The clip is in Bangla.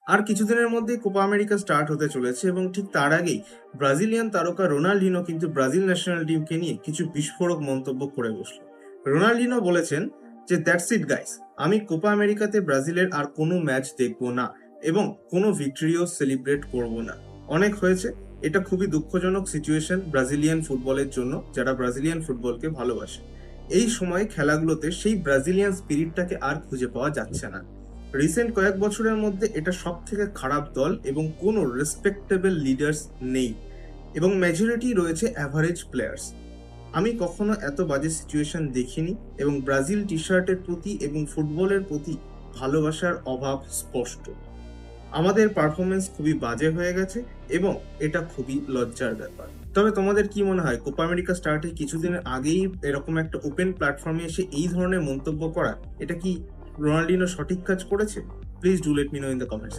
আর কিছুদিনের মধ্যেই কোপা আমেরিকা স্টার্ট হতে চলেছে এবং ঠিক তার আগেই ব্রাজিলিয়ান তারকা রোনাল্ডিনো কিন্তু ব্রাজিল ন্যাশনাল টিমকে নিয়ে কিছু বিস্ফোরক মন্তব্য করে বসলো। রোনাল্ডিনো বলেছেন যে দ্যাটস ইট গাইস, আমি কোপা আমেরিকাতে ব্রাজিলের আর কোনো ম্যাচ দেখবো না এবং কোনো ভিক্টরিও সেলিব্রেট করব না। অনেক হয়েছে। এটা খুবই দুঃখজনক সিচুয়েশন ব্রাজিলিয়ান ফুটবলের জন্য, যারা ব্রাজিলিয়ান ফুটবলকে ভালোবাসে। এই সময় খেলাগুলোতে সেই ব্রাজিলিয়ান স্পিরিটটাকে আর খুঁজে পাওয়া যাচ্ছে না। রিসেন্ট কয়েক বছরের মধ্যে এটা সব থেকে খারাপ দল এবং কোনো রেসপেক্টেবল লিডার্স নেই এবং মেজরিটি রয়েছে অ্যাভারেজ প্লেয়ার্স। আমি কখনো এত বাজে সিচুয়েশন দেখিনি এবং ব্রাজিল টি শার্টের প্রতি এবং ফুটবলের প্রতি ভালোবাসার অভাব স্পষ্ট। আমাদের পারফরমেন্স খুবই বাজে হয়ে গেছে এবং এটা খুবই লজ্জার ব্যাপার। তবে তোমাদের কি মনে হয়, কোপা আমেরিকা স্টার্টে কিছুদিনের আগেই এরকম একটা ওপেন প্ল্যাটফর্মে এসে এই ধরনের মন্তব্য করা, এটা কি রোনাল্ডিনো সঠিক কাজ করেছে? Please do let me no in the comments.